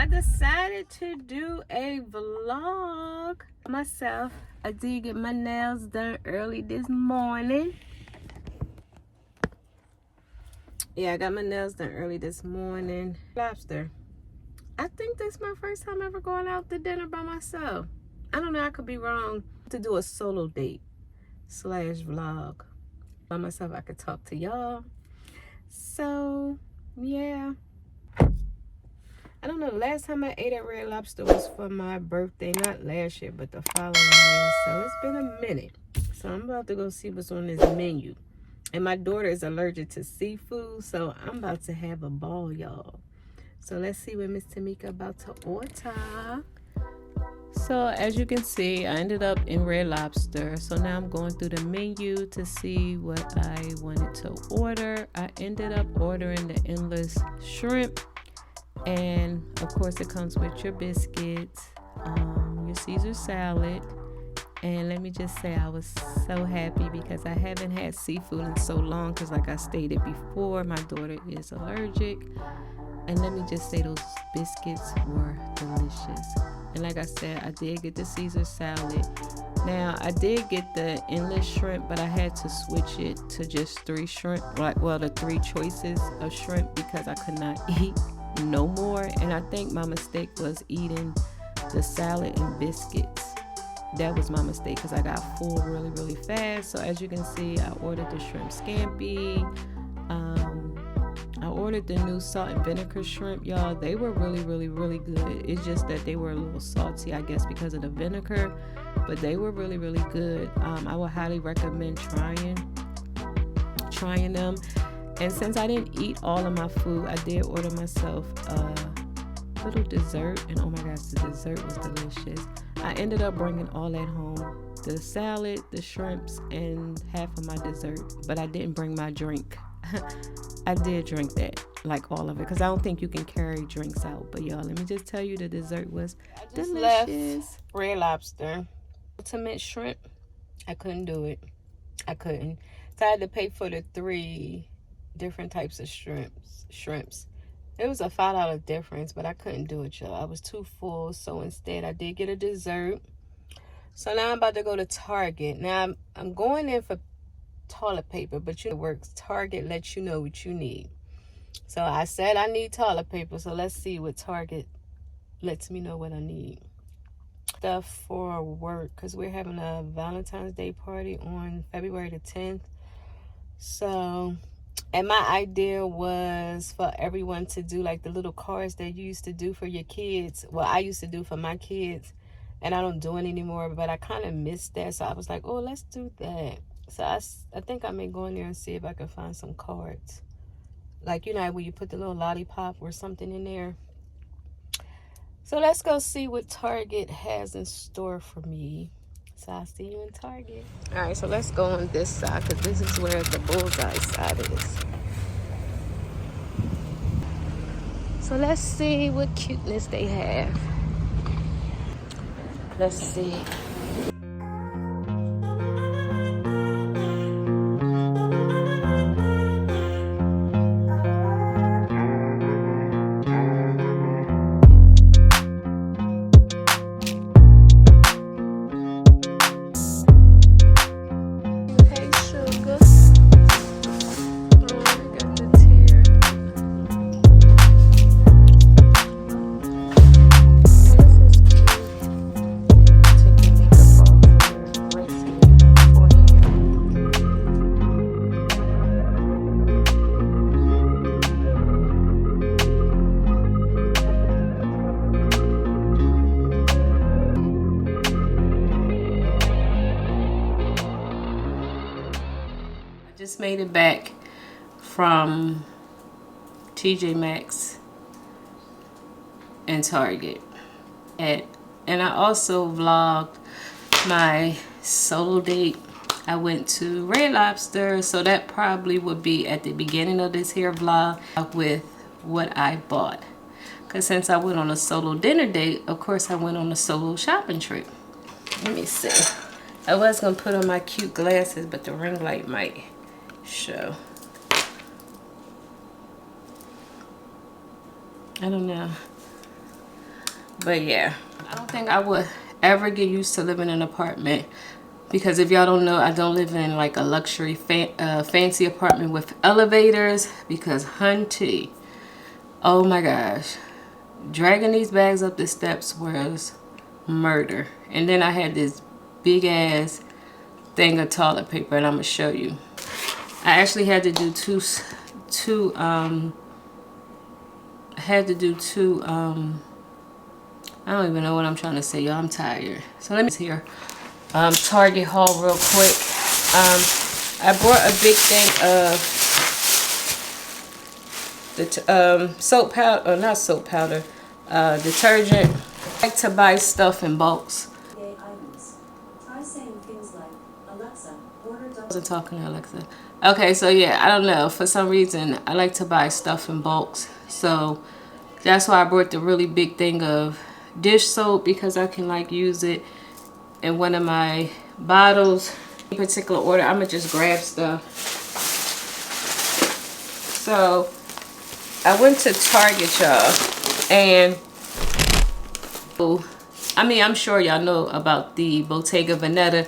decided to do a vlog myself. I did get my nails done early this morning. Yeah, I got my nails done early this morning. Lobster. I think that's my first time ever going out to dinner by myself. I don't know, I could be wrong. To do a solo date / vlog by myself, I could talk to y'all. So, yeah. I don't know, the last time I ate at Red Lobster was for my birthday. Not last year, but the following year. So, it's been a minute. So, I'm about to go see what's on this menu. And my daughter is allergic to seafood, so I'm about to have a ball, y'all. So let's see what Miss Tamika about to order. So as you can see, I ended up in Red Lobster. So now I'm going through the menu to see what I wanted to order. I ended up ordering the endless shrimp. And of course it comes with your biscuits, your Caesar salad. And let me just say, I was so happy because I haven't had seafood in so long, because like I stated before, my daughter is allergic. And let me just say, those biscuits were delicious. And like I said, I did get the Caesar salad. Now, I did get the endless shrimp, but I had to switch it to just 3 shrimp. The 3 choices of shrimp, because I could not eat no more. And I think my mistake was eating the salad and biscuits. That was my mistake, because I got full really, really fast. So as you can see, I ordered the shrimp scampi. I ordered the new salt and vinegar shrimp, y'all. They were really, really, really good. It's just that they were a little salty, I guess, because of the vinegar. But they were really, really good. I would highly recommend trying them. And since I didn't eat all of my food, I did order myself a little dessert. And oh my gosh, the dessert was delicious. I ended up bringing all that home. The salad, the shrimps, and half of my dessert. But I didn't bring my drink. I did drink that, like all of it, because I don't think you can carry drinks out. But y'all, let me just tell you, the dessert was delicious. Red Lobster. Ultimate shrimp. I couldn't do it. I couldn't. So I had to pay for the 3 different types of shrimps. It was a $5 difference, but I couldn't do it, y'all. I was too full, so instead I did get a dessert. So now I'm about to go to Target. Now I'm going in for toilet paper, but it works. Target lets you know what you need. So I said I need toilet paper, so let's see what Target lets me know what I need. Stuff for work, because we're having a Valentine's Day party on February the 10th. So... and my idea was for everyone to do like the little cards that you used to do for your kids. Well, I used to do for my kids, and I don't do it anymore, but I kind of missed that. So I was like, oh, let's do that. So I think I may go in there and see if I can find some cards. Like, you know, where you put the little lollipop or something in there. So let's go see what Target has in store for me. So I'll see you in Target. All right, so let's go on this side, because this is where the bullseye side is. So let's see what cuteness they have. Let's see. Just made it back from Tjmaxx and Target. And I also vlogged my solo date. I went to Red Lobster, so that probably would be at the beginning of this here vlog with what I bought. Because since I went on a solo dinner date, of course I went on a solo shopping trip. Let me see. I was going to put on my cute glasses, but the ring light might show. I don't know. But yeah, I don't think I would ever get used to living in an apartment, because if y'all don't know, I don't live in like a luxury fancy apartment with elevators, because hunty, oh my gosh, dragging these bags up the steps was murder. And then I had this big ass thing of toilet paper, and I'm gonna show you. I actually had to do two I don't even know what I'm trying to say, y'all. I'm tired. So let me see here. Target haul real quick. I brought a big thing of the soap powder, or not soap powder, detergent. I like to buy stuff in bulks. Try saying things like, Alexa, order. I wasn't talking to Alexa. Okay, so yeah, I don't know. For some reason, I like to buy stuff in bulks. So that's why I brought the really big thing of dish soap, because I can like use it in one of my bottles. In particular order, I'm gonna just grab stuff. So I went to Target, y'all, and I mean, I'm sure y'all know about the Bottega Veneta.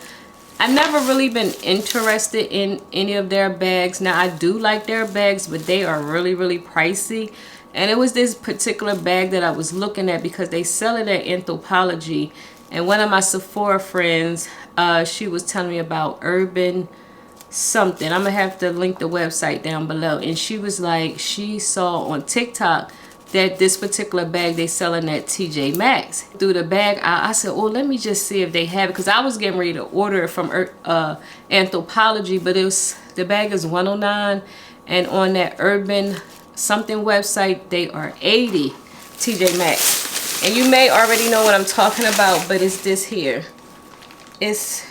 I've never really been interested in any of their bags. Now I do like their bags, but they are really, really pricey. And it was this particular bag that I was looking at because they sell it at Anthropologie. And one of my Sephora friends, she was telling me about Urban something. I'm gonna have to link the website down below. And she was like, she saw on TikTok that this particular bag they selling at Tjmaxx. Through the bag, I said, oh, let me just see if they have it, because I was getting ready to order it from Anthropologie, but it was, the bag is $109, and on that Urban something website they are $80 Tjmaxx. And you may already know what I'm talking about, but it's this here. It's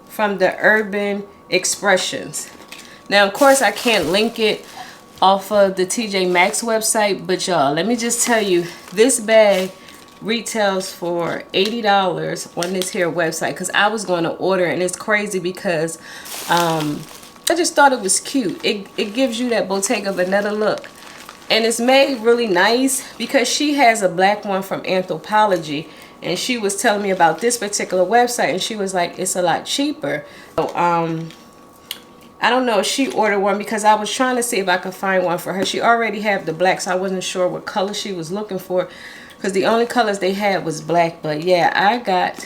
from the Urban Expressions. Now of course I can't link it off of the Tjmaxx website, but y'all, let me just tell you, this bag retails for $80 on this here website, because I was going to order, and it's crazy because I just thought it was cute. It gives you that Bottega Veneta look, and it's made really nice because she has a black one from Anthropologie, and she was telling me about this particular website, and she was like, it's a lot cheaper. So I don't know if she ordered one, because I was trying to see if I could find one for her. She already had the black, so I wasn't sure what color she was looking for, because the only colors they had was black. But yeah, I got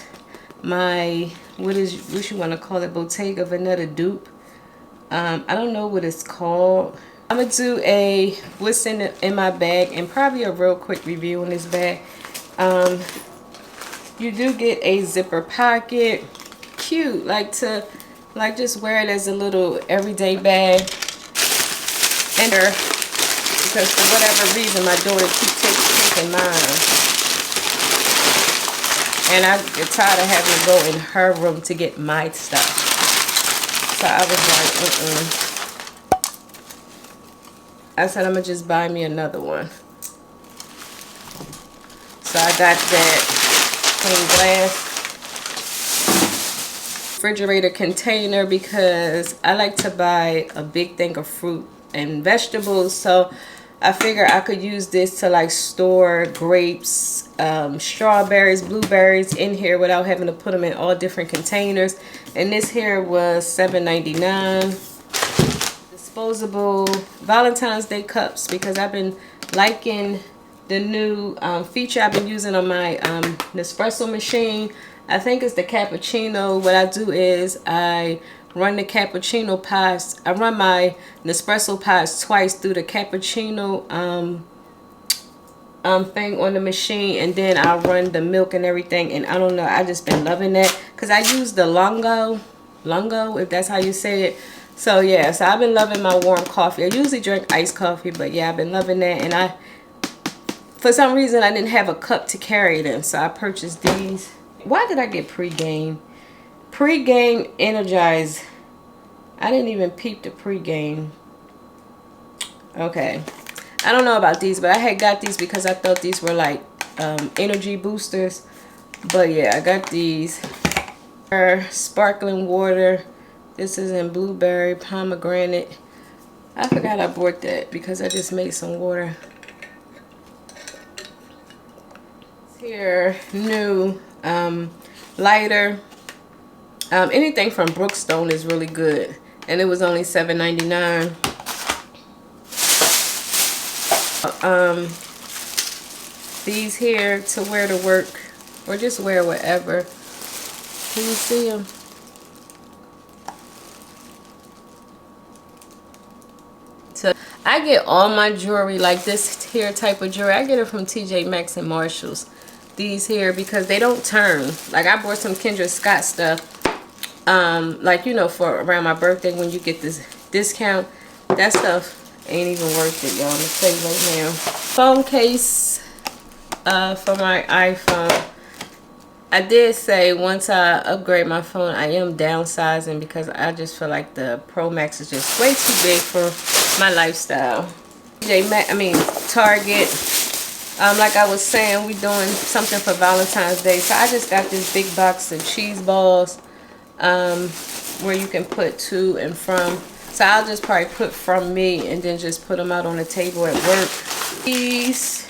my, what you want to call it, Bottega Veneta dupe. I don't know what it's called. I'm gonna do a what's in my bag, and probably a real quick review on this bag. You do get a zipper pocket, cute, like just wear it as a little everyday bag. And because for whatever reason my daughter keeps taking mine, and I get tired of having to go in her room to get my stuff. So I was like, I said I'm gonna just buy me another one. So I got that clean glass refrigerator container, because I like to buy a big thing of fruit and vegetables. So I figure I could use this to like store grapes, strawberries, blueberries in here without having to put them in all different containers. And this here was $7.99. Disposable Valentine's Day cups, because I've been liking the new feature I've been using on my Nespresso machine. I think it's the cappuccino. What I do is I run the cappuccino pods. I run my Nespresso pods twice through the cappuccino thing on the machine, and then I'll run the milk and everything. And I don't know, I just been loving that, because I use the Lungo, if that's how you say it. So yeah, so I've been loving my warm coffee. I usually drink iced coffee, but yeah, I've been loving that. And for some reason I didn't have a cup to carry it in, so I purchased these. Why did I get Pre-Game? Pre-Game Energize. I didn't even peep the Pre-Game. Okay, I don't know about these, but I had got these because I thought these were like energy boosters. But yeah, I got these. Sparkling water. This is in blueberry, pomegranate. I forgot I bought that because I just made some water. Here, new lighter. Anything from Brookstone is really good, and it was only $7.99. These here to wear to work or just wear whatever. Can you see them? So I get all my jewelry, like this here type of jewelry, I get it from Tjmaxx and Marshalls. These here, because they don't turn. Like I bought some Kendra Scott stuff, like, you know, for around my birthday when you get this discount. That stuff ain't even worth it, y'all. I'm gonna tell you right now. Phone case for my iPhone. I did say once I upgrade my phone, I am downsizing because I just feel like the Pro Max is just way too big for my lifestyle. Target. Like I was saying, we doing something for Valentine's Day, so I just got this big box of cheese balls, where you can put to and from. So I'll just probably put from me and then just put them out on the table at work. These,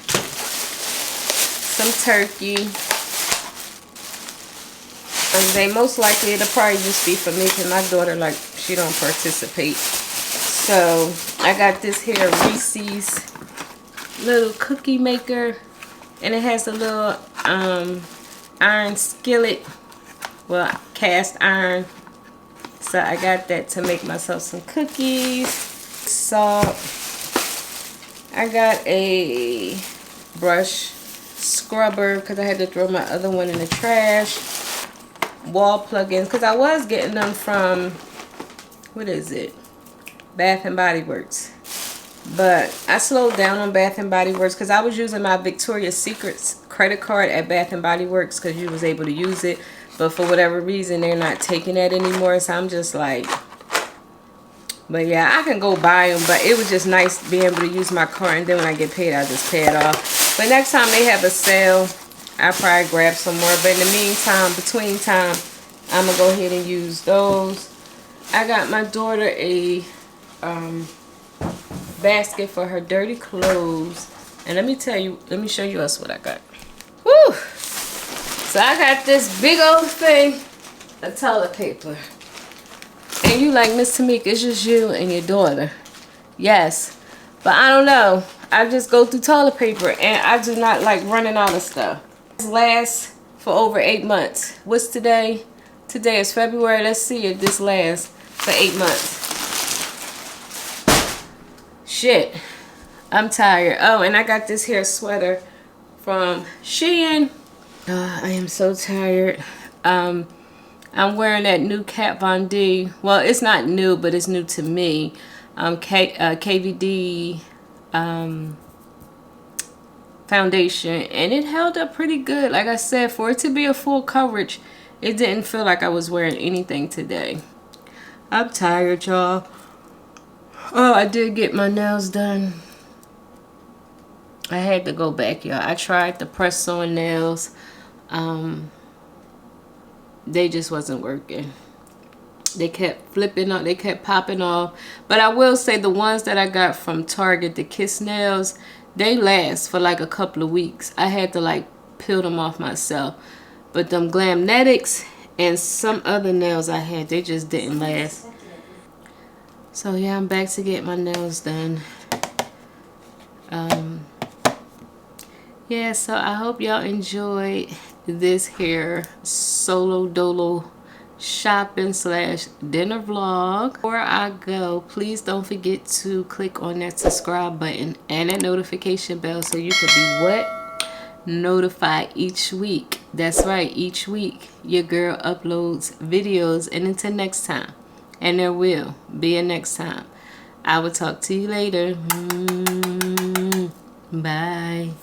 some turkey. And they most likely it'll probably just be for me because my daughter, like, she don't participate. So I got this here Reese's little cookie maker, and it has a little iron skillet, well, cast iron. So I got that to make myself some cookies. Salt. I got a brush scrubber because I had to throw my other one in the trash. Wall plugins, because I was getting them from, what is it, Bath and Body Works, but I slowed down on Bath and Body Works because I was using my Victoria's Secrets credit card at Bath and Body Works because you was able to use it, but for whatever reason they're not taking that anymore. So I'm just like, but yeah, I can go buy them, but it was just nice being able to use my card, and then when I get paid I just pay it off. But next time they have a sale, I'll probably grab some more. But in the meantime, between time, I'm going to go ahead and use those. I got my daughter a basket for her dirty clothes. And let me tell you, let me show you else what I got. Woo! So I got this big old thing of toilet paper. And you like, Miss Tamika, it's just you and your daughter. Yes. But I don't know. I just go through toilet paper and I do not like running out of stuff. Lasts for over 8 months. What's today? Today is February. Let's see if this lasts for 8 months. Shit, I'm tired. Oh, and I got this here sweater from Shein. I am so tired. I'm wearing that new Kat Von D. Well, it's not new, but it's new to me. KVD foundation, and it held up pretty good. Like I said, for it to be a full coverage, it didn't feel like I was wearing anything today. I'm tired, y'all. Oh, I did get my nails done. I had to go back, y'all. I tried the press-on nails. They just wasn't working. They kept flipping off. They kept popping off. But I will say the ones that I got from Target, the Kiss nails, they last for like a couple of weeks. I had to like peel them off myself. But them Glamnetics and some other nails I had, they just didn't last. So yeah, I'm back to get my nails done. Yeah, so I hope y'all enjoyed this here solo dolo shopping slash dinner vlog. Before I go, please don't forget to click on that subscribe button and that notification bell so you can be what? Notified each week. That's right, each week your girl uploads videos. And until next time, and there will be a next time, I will talk to you later. Bye.